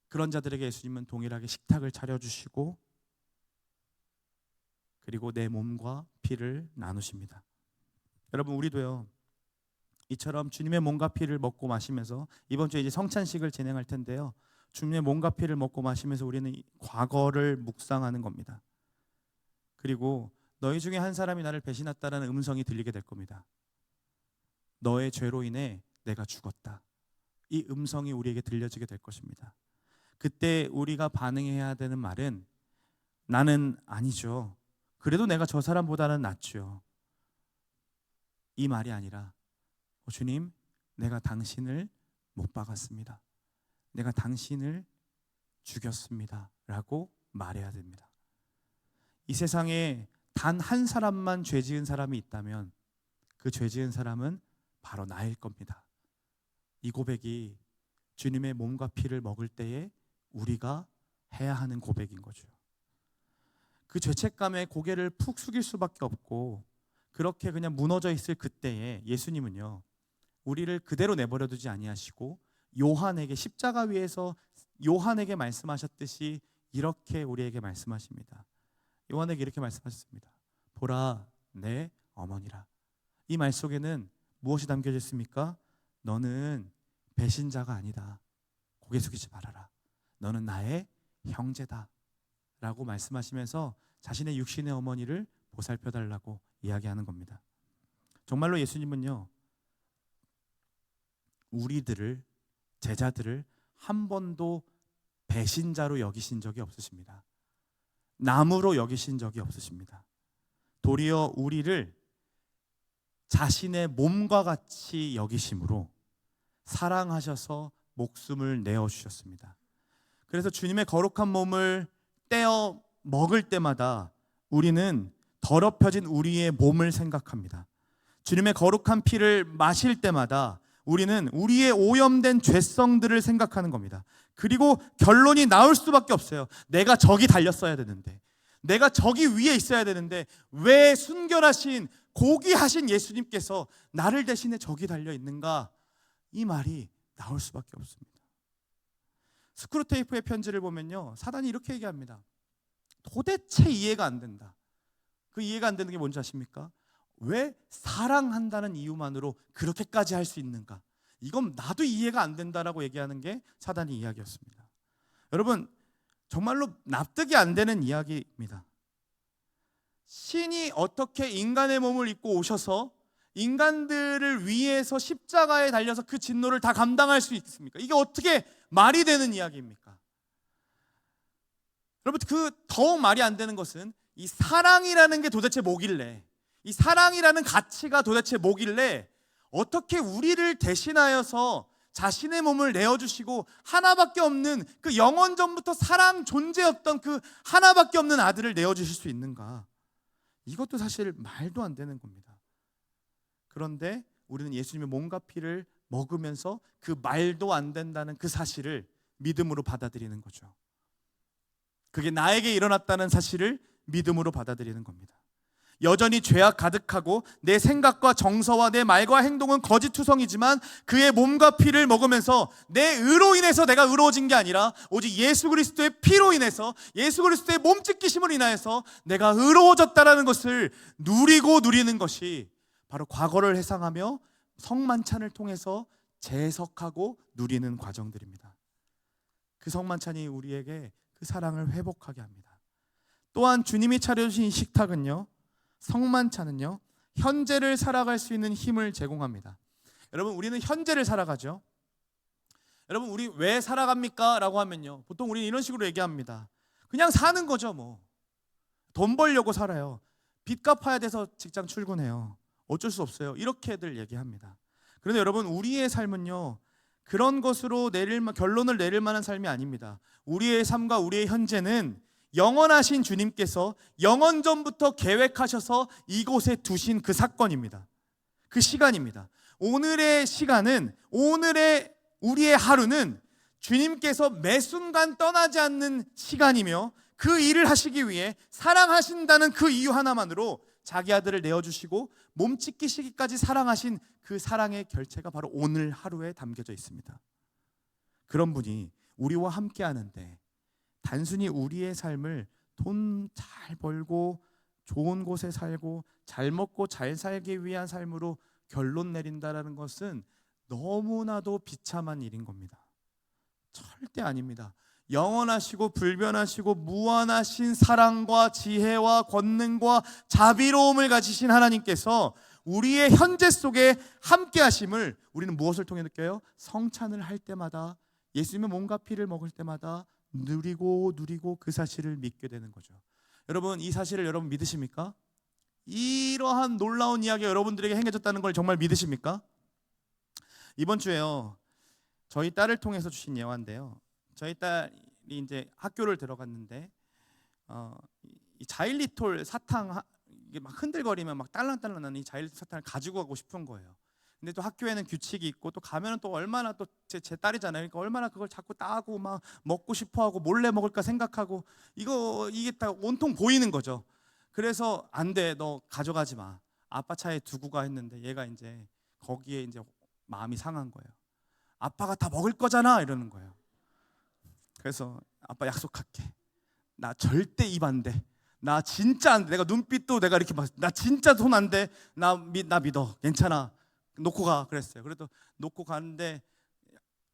그런 자들에게 예수님은 동일하게 식탁을 차려주시고 그리고 내 몸과 피를 나누십니다. 여러분, 우리도요 이처럼 주님의 몸과 피를 먹고 마시면서 이번 주에 이제 성찬식을 진행할 텐데요, 주님의 몸과 피를 먹고 마시면서 우리는 과거를 묵상하는 겁니다. 그리고 너희 중에 한 사람이 나를 배신했다라는 음성이 들리게 될 겁니다. 너의 죄로 인해 내가 죽었다. 이 음성이 우리에게 들려지게 될 것입니다. 그때 우리가 반응해야 되는 말은 나는 아니죠. 그래도 내가 저 사람보다는 낫죠. 이 말이 아니라 주님, 내가 당신을 못 박았습니다. 내가 당신을 죽였습니다 라고 말해야 됩니다. 이 세상에 단 한 사람만 죄 지은 사람이 있다면 그 죄 지은 사람은 바로 나일 겁니다. 이 고백이 주님의 몸과 피를 먹을 때에 우리가 해야 하는 고백인 거죠. 그 죄책감에 고개를 푹 숙일 수밖에 없고 그렇게 그냥 무너져 있을 그때에 예수님은요, 우리를 그대로 내버려 두지 아니하시고 요한에게 십자가 위에서 요한에게 말씀하셨듯이 이렇게 우리에게 말씀하십니다. 요한에게 이렇게 말씀하셨습니다. 보라 내 어머니라. 이 말 속에는 무엇이 담겨져 있습니까? 너는 배신자가 아니다. 고개 숙이지 말아라. 너는 나의 형제다 라고 말씀하시면서 자신의 육신의 어머니를 보살펴달라고 이야기하는 겁니다. 정말로 예수님은요, 우리들을, 제자들을 한 번도 배신자로 여기신 적이 없으십니다. 남으로 여기신 적이 없으십니다. 도리어 우리를 자신의 몸과 같이 여기심으로 사랑하셔서 목숨을 내어주셨습니다. 그래서 주님의 거룩한 몸을 떼어 먹을 때마다 우리는 더럽혀진 우리의 몸을 생각합니다. 주님의 거룩한 피를 마실 때마다 우리는 우리의 오염된 죄성들을 생각하는 겁니다. 그리고 결론이 나올 수밖에 없어요. 내가 저기 달렸어야 되는데, 내가 저기 위에 있어야 되는데 왜 순결하신 고귀하신 예수님께서 나를 대신에 저기 달려 있는가? 이 말이 나올 수밖에 없습니다. 스크루테이프의 편지를 보면요, 사단이 이렇게 얘기합니다. 도대체 이해가 안 된다. 그 이해가 안 되는 게 뭔지 아십니까? 왜 사랑한다는 이유만으로 그렇게까지 할 수 있는가? 이건 나도 이해가 안 된다라고 얘기하는 게 사단의 이야기였습니다. 여러분, 정말로 납득이 안 되는 이야기입니다. 신이 어떻게 인간의 몸을 입고 오셔서 인간들을 위해서 십자가에 달려서 그 진노를 다 감당할 수 있습니까? 이게 어떻게 말이 되는 이야기입니까? 여러분, 그 더욱 말이 안 되는 것은 이 사랑이라는 게 도대체 뭐길래, 이 사랑이라는 가치가 도대체 뭐길래 어떻게 우리를 대신하여서 자신의 몸을 내어주시고 하나밖에 없는 그 영원전부터 사랑 존재였던 그 하나밖에 없는 아들을 내어주실 수 있는가? 이것도 사실 말도 안 되는 겁니다. 그런데 우리는 예수님의 몸과 피를 먹으면서 그 말도 안 된다는 그 사실을 믿음으로 받아들이는 거죠. 그게 나에게 일어났다는 사실을 믿음으로 받아들이는 겁니다. 여전히 죄악 가득하고 내 생각과 정서와 내 말과 행동은 거짓투성이지만 그의 몸과 피를 먹으면서 내 의로 인해서 내가 의로워진 게 아니라 오직 예수 그리스도의 피로 인해서, 예수 그리스도의 몸짓기심을 인하여서 내가 의로워졌다라는 것을 누리는 것이 바로 과거를 회상하며 성만찬을 통해서 재석하고 누리는 과정들입니다. 그 성만찬이 우리에게 그 사랑을 회복하게 합니다. 또한 주님이 차려주신 식탁은요, 성만찬은요, 현재를 살아갈 수 있는 힘을 제공합니다. 여러분, 우리는 현재를 살아가죠. 여러분, 우리 왜 살아갑니까? 라고 하면요, 보통 우리는 이런 식으로 얘기합니다. 그냥 사는 거죠. 뭐 돈 벌려고 살아요. 빚 갚아야 돼서 직장 출근해요. 어쩔 수 없어요. 이렇게들 얘기합니다. 그런데 여러분, 우리의 삶은요, 그런 것으로 결론을 내릴 만한 삶이 아닙니다. 우리의 삶과 우리의 현재는 영원하신 주님께서 영원전부터 계획하셔서 이곳에 두신 그 사건입니다. 그 시간입니다. 오늘의 시간은, 우리의 하루는 주님께서 매 순간 떠나지 않는 시간이며 그 일을 하시기 위해 사랑하신다는 그 이유 하나만으로 자기 아들을 내어주시고 몸짓기시기까지 사랑하신 그 사랑의 결체가 바로 오늘 하루에 담겨져 있습니다. 그런 분이 우리와 함께 하는데 단순히 우리의 삶을 돈 잘 벌고 좋은 곳에 살고 잘 먹고 잘 살기 위한 삶으로 결론 내린다라는 것은 너무나도 비참한 일인 겁니다. 절대 아닙니다. 영원하시고 불변하시고 무한하신 사랑과 지혜와 권능과 자비로움을 가지신 하나님께서 우리의 현재 속에 함께 하심을 우리는 무엇을 통해 느껴요? 성찬을 할 때마다, 예수님의 몸과 피를 먹을 때마다 누리고 그 사실을 믿게 되는 거죠. 여러분, 이 사실을 여러분 믿으십니까? 이러한 놀라운 이야기가 여러분들에게 행해졌다는 걸 정말 믿으십니까? 이번 주에요, 저희 딸을 통해서 주신 예화인데요, 저희 딸이 이제 학교를 들어갔는데 이 자일리톨 사탕, 이게 막 흔들거리면 막 딸랑딸랑 나는 이 자일리톨 사탕을 가지고 가고 싶은 거예요. 근데 또 학교에는 규칙이 있고 또 가면은 또 얼마나 또 제 딸이잖아요. 그러니까 얼마나 그걸 자꾸 따고 막 먹고 싶어하고 몰래 먹을까 생각하고 이게 다 온통 보이는 거죠. 그래서 안 돼, 너 가져가지 마. 아빠 차에 두고 가 했는데 얘가 이제 거기에 이제 마음이 상한 거예요. 아빠가 다 먹을 거잖아 이러는 거예요. 그래서 아빠 약속할게. 나 절대 입 안 돼. 나 진짜 안 돼. 내가 눈빛도 내가 이렇게 막, 나 진짜 손 안 돼. 나 믿어. 괜찮아. 놓고 가 그랬어요. 그래도 놓고 가는데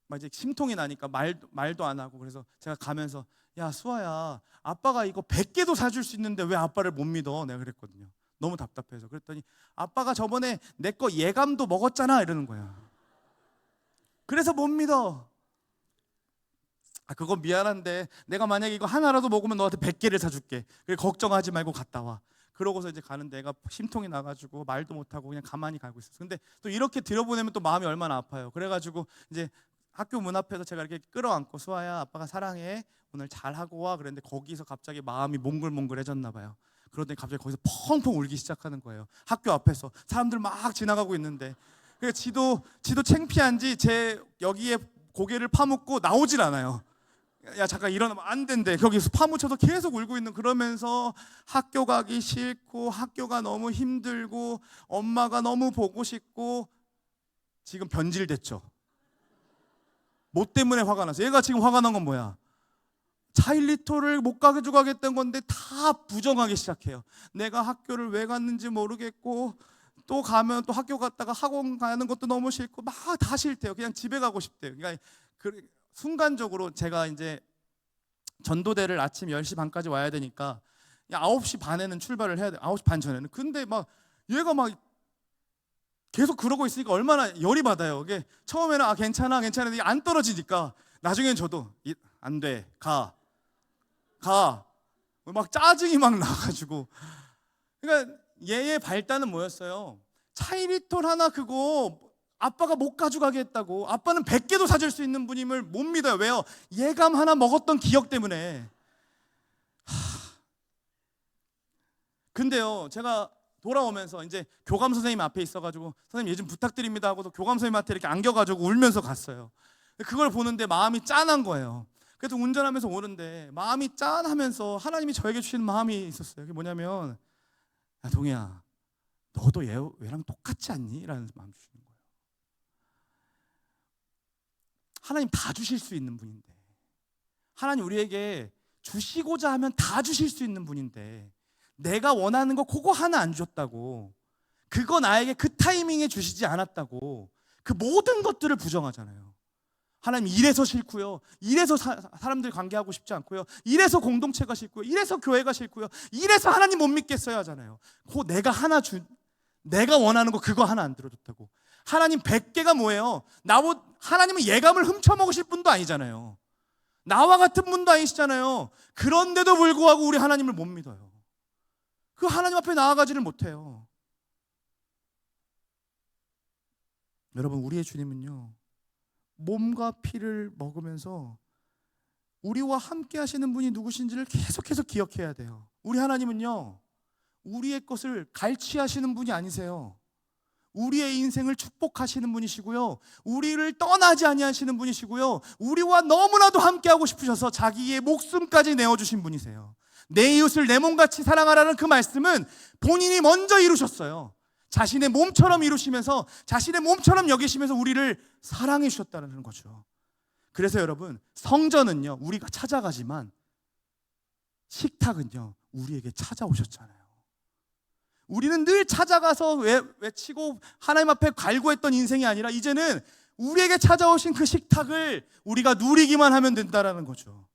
막 이제 심통이 나니까 말도 안 하고, 그래서 제가 가면서 야 수아야, 아빠가 이거 100개도 사줄 수 있는데 왜 아빠를 못 믿어? 내가 그랬거든요. 너무 답답해서. 그랬더니 아빠가 저번에 내 거 예감도 먹었잖아 이러는 거야. 그래서 못 믿어. 그건 미안한데 내가 만약에 이거 하나라도 먹으면 너한테 100개를 사줄게. 그래 걱정하지 말고 갔다 와. 그러고서 이제 가는데 애가 심통이 나가지고 말도 못하고 그냥 가만히 가고 있었어요. 근데 또 이렇게 들여보내면 또 마음이 얼마나 아파요. 그래가지고 이제 학교 문 앞에서 제가 이렇게 끌어안고 수아야 아빠가 사랑해, 오늘 잘하고 와 그랬는데 거기서 갑자기 마음이 몽글몽글해졌나 봐요. 그러더니 갑자기 거기서 펑펑 울기 시작하는 거예요. 학교 앞에서 사람들 막 지나가고 있는데, 그러니까 지도 창피한지 제 여기에 고개를 파묻고 나오질 않아요. 야 잠깐 일어나면 안 된대. 거기서 파묻혀서 계속 울고 있는, 그러면서 학교 가기 싫고 학교가 너무 힘들고 엄마가 너무 보고 싶고 지금 변질됐죠. 뭐 때문에 화가 났어? 얘가 지금 화가 난 건 뭐야? 차일리토를 못 가져주고 하겠다는 건데 다 부정하기 시작해요. 내가 학교를 왜 갔는지 모르겠고, 또 가면 또 학교 갔다가 학원 가는 것도 너무 싫고 막 다 싫대요. 그냥 집에 가고 싶대요. 그러니까 순간적으로 제가 이제 전도대를 아침 10시 반까지 와야 되니까 9시 반에는 출발을 해야 돼. 9시 반 전에는. 근데 막 얘가 막 계속 그러고 있으니까 얼마나 열이 받아요. 이게 처음에는 괜찮아 괜찮은데 안 떨어지니까 나중엔 저도 안 돼. 가. 막 짜증이 막 나가지고. 그러니까 얘의 발단은 뭐였어요? 차이리톨 하나 그거 아빠가 못 가져가게 했다고. 아빠는 100개도 사줄 수 있는 분임을 못 믿어요. 왜요? 예감 하나 먹었던 기억 때문에. 근데요, 제가 돌아오면서 이제 교감 선생님 앞에 있어가지고 선생님 예좀 부탁드립니다 하고도 교감 선생님한테 이렇게 안겨가지고 울면서 갔어요. 그걸 보는데 마음이 짠한 거예요. 그래서 운전하면서 오는데 마음이 짠하면서 하나님이 저에게 주시는 마음이 있었어요. 그게 뭐냐면, 야 동이야, 너도 얘랑 똑같지 않니? 라는 마음 주시는 거예요. 하나님 다 주실 수 있는 분인데, 하나님 우리에게 주시고자 하면 다 주실 수 있는 분인데, 내가 원하는 거 그거 하나 안 줬다고, 그거 나에게 그 타이밍에 주시지 않았다고 그 모든 것들을 부정하잖아요. 하나님 이래서 싫고요, 이래서 사람들 관계하고 싶지 않고요, 이래서 공동체가 싫고요, 이래서 교회가 싫고요, 이래서 하나님 못 믿겠어요 하잖아요. 그 내가 원하는 거 그거 하나 안 들어줬다고. 하나님 100개가 뭐예요? 하나님은 예감을 훔쳐먹으실 분도 아니잖아요. 나와 같은 분도 아니시잖아요. 그런데도 불구하고 우리 하나님을 못 믿어요. 그 하나님 앞에 나아가지를 못해요. 여러분, 우리의 주님은요, 몸과 피를 먹으면서 우리와 함께 하시는 분이 누구신지를 계속해서 기억해야 돼요. 우리 하나님은요, 우리의 것을 갈취하시는 분이 아니세요. 우리의 인생을 축복하시는 분이시고요, 우리를 떠나지 아니하시는 분이시고요, 우리와 너무나도 함께하고 싶으셔서 자기의 목숨까지 내어주신 분이세요. 내 이웃을 내 몸같이 사랑하라는 그 말씀은 본인이 먼저 이루셨어요. 자신의 몸처럼 이루시면서 자신의 몸처럼 여기시면서 우리를 사랑해 주셨다는 거죠. 그래서 여러분, 성전은요 우리가 찾아가지만 식탁은요 우리에게 찾아오셨잖아요. 우리는 늘 찾아가서 외치고 하나님 앞에 갈구했던 인생이 아니라 이제는 우리에게 찾아오신 그 식탁을 우리가 누리기만 하면 된다는 거죠.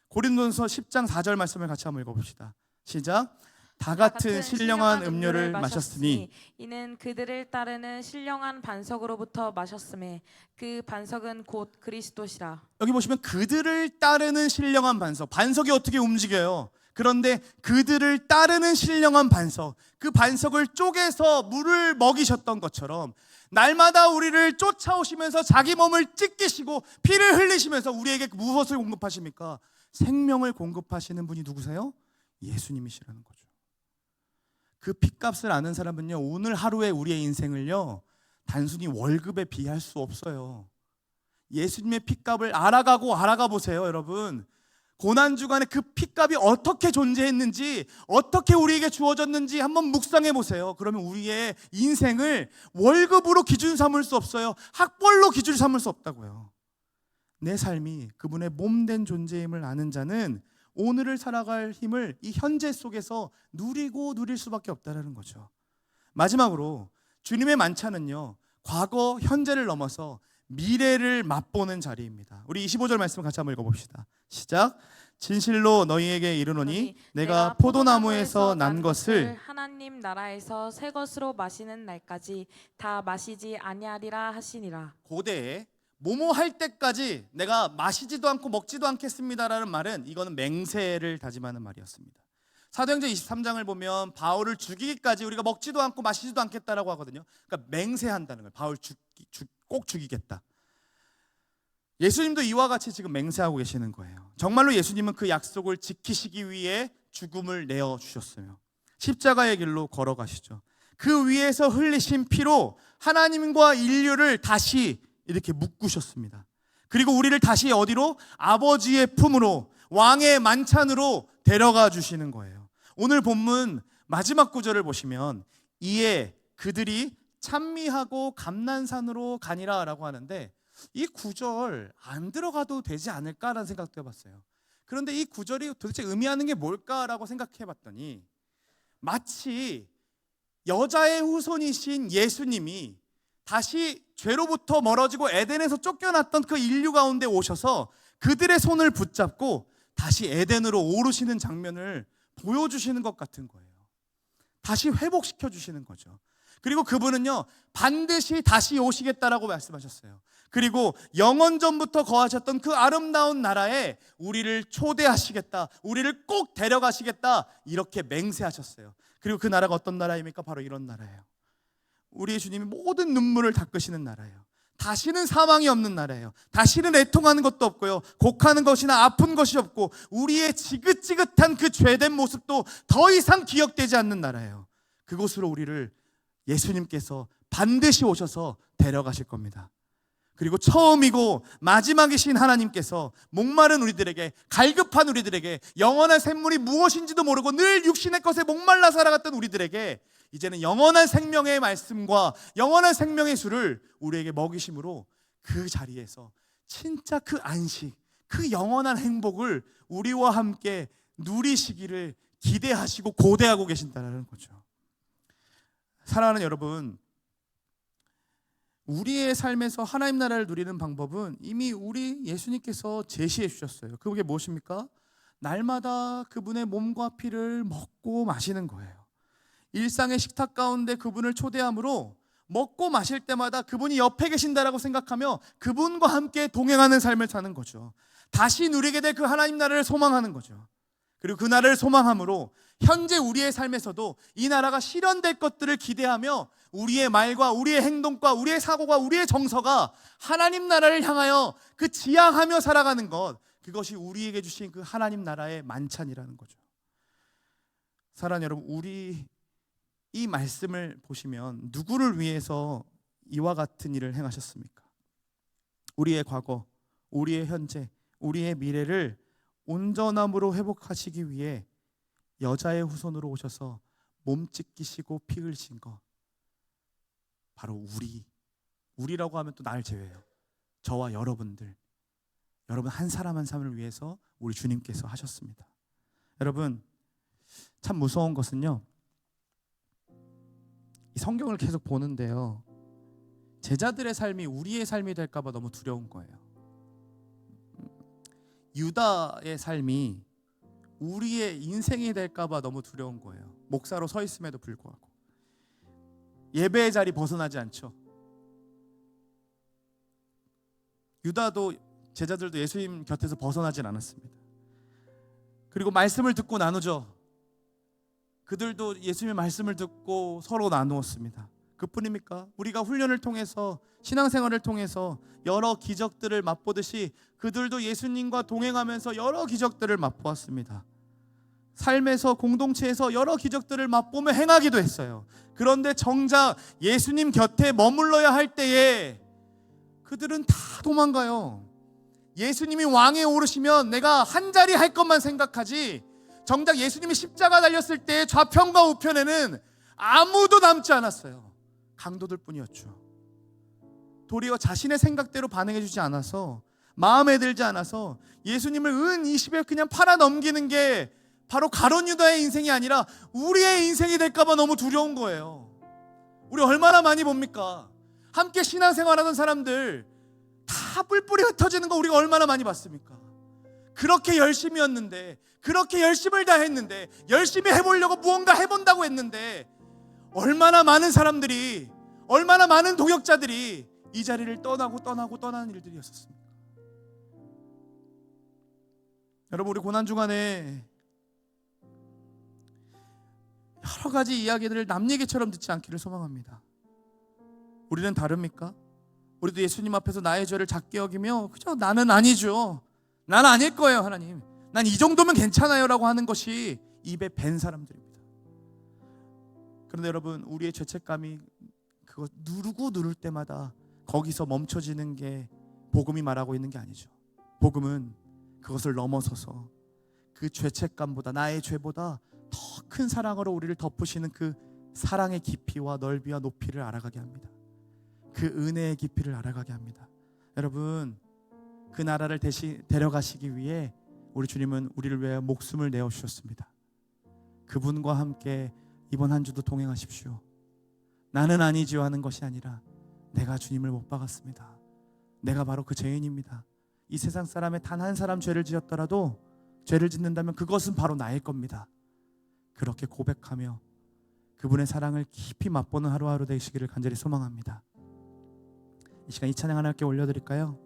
고린도전서 10장 4절 말씀을 같이 한번 읽어봅시다. 시작. 다 같은 신령한 음료를 마셨으니 이는 그들을 따르는 신령한 반석으로부터 마셨음에 그 반석은 곧 그리스도시라. 여기 보시면 그들을 따르는 신령한 반석. 반석이 어떻게 움직여요? 그런데 그들을 따르는 신령한 반석, 그 반석을 쪼개서 물을 먹이셨던 것처럼 날마다 우리를 쫓아오시면서 자기 몸을 찢기시고 피를 흘리시면서 우리에게 무엇을 공급하십니까? 생명을 공급하시는 분이 누구세요? 예수님이시라는 거죠. 그 핏값을 아는 사람은요, 오늘 하루의 우리의 인생을요 단순히 월급에 비할 수 없어요. 예수님의 핏값을 알아가 보세요. 여러분, 고난주간에 그 핏값이 어떻게 존재했는지, 어떻게 우리에게 주어졌는지 한번 묵상해 보세요. 그러면 우리의 인생을 월급으로 기준 삼을 수 없어요. 학벌로 기준 삼을 수 없다고요. 내 삶이 그분의 몸된 존재임을 아는 자는 오늘을 살아갈 힘을 이 현재 속에서 누릴 수밖에 없다는 거죠. 마지막으로 주님의 만찬은요, 과거, 현재를 넘어서 미래를 맛보는 자리입니다. 우리 25절 말씀 같이 한번 읽어봅시다. 시작. 진실로 너희에게 이르노니 내가 포도나무에서 난 것을 하나님 나라에서 새 것으로 마시는 날까지 다 마시지 아니하리라 하시니라. 고대에 뭐뭐 할 때까지 내가 마시지도 않고 먹지도 않겠습니다라는 말은 이거는 맹세를 다짐하는 말이었습니다. 사도행전 23장을 보면 바울을 죽이기까지 우리가 먹지도 않고 마시지도 않겠다라고 하거든요. 그러니까 맹세한다는 거예요. 바울 꼭 죽이겠다. 예수님도 이와 같이 지금 맹세하고 계시는 거예요. 정말로 예수님은 그 약속을 지키시기 위해 죽음을 내어주셨어요. 십자가의 길로 걸어가시죠. 그 위에서 흘리신 피로 하나님과 인류를 다시 이렇게 묶으셨습니다. 그리고 우리를 다시 어디로? 아버지의 품으로, 왕의 만찬으로 데려가 주시는 거예요. 오늘 본문 마지막 구절을 보시면 이에 그들이 찬미하고 감난산으로 가니라 라고 하는데, 이 구절 안 들어가도 되지 않을까라는 생각도 해봤어요. 그런데 이 구절이 도대체 의미하는 게 뭘까라고 생각해봤더니 마치 여자의 후손이신 예수님이 다시 죄로부터 멀어지고 에덴에서 쫓겨났던 그 인류 가운데 오셔서 그들의 손을 붙잡고 다시 에덴으로 오르시는 장면을 보여주시는 것 같은 거예요. 다시 회복시켜 주시는 거죠. 그리고 그분은요, 반드시 다시 오시겠다라고 말씀하셨어요. 그리고 영원전부터 거하셨던 그 아름다운 나라에 우리를 초대하시겠다, 우리를 꼭 데려가시겠다, 이렇게 맹세하셨어요. 그리고 그 나라가 어떤 나라입니까? 바로 이런 나라예요. 우리의 주님이 모든 눈물을 닦으시는 나라예요. 다시는 사망이 없는 나라예요. 다시는 애통하는 것도 없고요, 곡하는 것이나 아픈 것이 없고, 우리의 지긋지긋한 그 죄된 모습도 더 이상 기억되지 않는 나라예요. 그곳으로 우리를 예수님께서 반드시 오셔서 데려가실 겁니다. 그리고 처음이고 마지막이신 하나님께서 목마른 우리들에게, 갈급한 우리들에게, 영원한 샘물이 무엇인지도 모르고 늘 육신의 것에 목말라 살아갔던 우리들에게 이제는 영원한 생명의 말씀과 영원한 생명의 술을 우리에게 먹이심으로 그 자리에서 진짜 그 안식, 그 영원한 행복을 우리와 함께 누리시기를 기대하시고 고대하고 계신다는 거죠. 사랑하는 여러분, 우리의 삶에서 하나님 나라를 누리는 방법은 이미 우리 예수님께서 제시해 주셨어요. 그게 무엇입니까? 날마다 그분의 몸과 피를 먹고 마시는 거예요. 일상의 식탁 가운데 그분을 초대함으로 먹고 마실 때마다 그분이 옆에 계신다라고 생각하며 그분과 함께 동행하는 삶을 사는 거죠. 다시 누리게 될 그 하나님 나라를 소망하는 거죠. 그리고 그 나라를 소망함으로 현재 우리의 삶에서도 이 나라가 실현될 것들을 기대하며 우리의 말과 우리의 행동과 우리의 사고가 우리의 정서가 하나님 나라를 향하여 그 지향하며 살아가는 것, 그것이 우리에게 주신 그 하나님 나라의 만찬이라는 거죠. 사랑하는 여러분, 우리 이 말씀을 보시면 누구를 위해서 이와 같은 일을 행하셨습니까? 우리의 과거, 우리의 현재, 우리의 미래를 온전함으로 회복하시기 위해 여자의 후손으로 오셔서 몸 찢기시고 피 흘리신 것, 바로 우리라고 하면 또 날 제외해요. 저와 여러분들, 여러분 한 사람 한 사람을 위해서 우리 주님께서 하셨습니다. 여러분, 참 무서운 것은요, 이 성경을 계속 보는데요, 제자들의 삶이 우리의 삶이 될까 봐 너무 두려운 거예요. 유다의 삶이 우리의 인생이 될까 봐 너무 두려운 거예요. 목사로 서 있음에도 불구하고 예배의 자리 벗어나지 않죠. 유다도, 제자들도 예수님 곁에서 벗어나진 않았습니다. 그리고 말씀을 듣고 나누죠. 그들도 예수님의 말씀을 듣고 서로 나누었습니다. 그뿐입니까? 우리가 훈련을 통해서, 신앙생활을 통해서 여러 기적들을 맛보듯이 그들도 예수님과 동행하면서 여러 기적들을 맛보았습니다. 삶에서, 공동체에서 여러 기적들을 맛보며 행하기도 했어요. 그런데 정작 예수님 곁에 머물러야 할 때에 그들은 다 도망가요. 예수님이 왕에 오르시면 내가 한 자리 할 것만 생각하지, 정작 예수님이 십자가 달렸을 때 좌편과 우편에는 아무도 남지 않았어요. 강도들 뿐이었죠. 도리어 자신의 생각대로 반응해 주지 않아서, 마음에 들지 않아서 예수님을 은 20에 그냥 팔아 넘기는 게 바로 가룟 유다의 인생이 아니라 우리의 인생이 될까 봐 너무 두려운 거예요. 우리 얼마나 많이 봅니까? 함께 신앙생활하는 사람들 다 뿔뿔이 흩어지는 거 우리가 얼마나 많이 봤습니까? 그렇게 열심히였는데, 그렇게 열심을 다했는데, 열심히 해보려고 무언가 해본다고 했는데, 얼마나 많은 사람들이, 얼마나 많은 동역자들이 이 자리를 떠나는 일들이었습니까? 여러분, 우리 고난주간에 여러 가지 이야기들을 남 얘기처럼 듣지 않기를 소망합니다. 우리는 다릅니까? 우리도 예수님 앞에서 나의 죄를 작게 여기며 그저 나는 아니죠, 난 아닐 거예요 하나님, 난 이 정도면 괜찮아요 라고 하는 것이 입에 밴 사람들입니다. 그런데 여러분, 우리의 죄책감이 그거 누를 때마다 거기서 멈춰지는 게 복음이 말하고 있는 게 아니죠. 복음은 그것을 넘어서서 그 죄책감보다, 나의 죄보다 더 큰 사랑으로 우리를 덮으시는 그 사랑의 깊이와 넓이와 높이를 알아가게 합니다. 그 은혜의 깊이를 알아가게 합니다. 여러분, 그 나라를 데려가시기 위해 우리 주님은 우리를 위해 목숨을 내어주셨습니다. 그분과 함께 이번 한 주도 동행하십시오. 나는 아니지요 하는 것이 아니라 내가 주님을 못 박았습니다. 내가 바로 그 죄인입니다. 이 세상 사람의 단 한 사람 죄를 지었더라도 죄를 짓는다면 그것은 바로 나일 겁니다. 그렇게 고백하며 그분의 사랑을 깊이 맛보는 하루하루 되시기를 간절히 소망합니다. 이 시간 이 찬양 하나님께 올려드릴까요?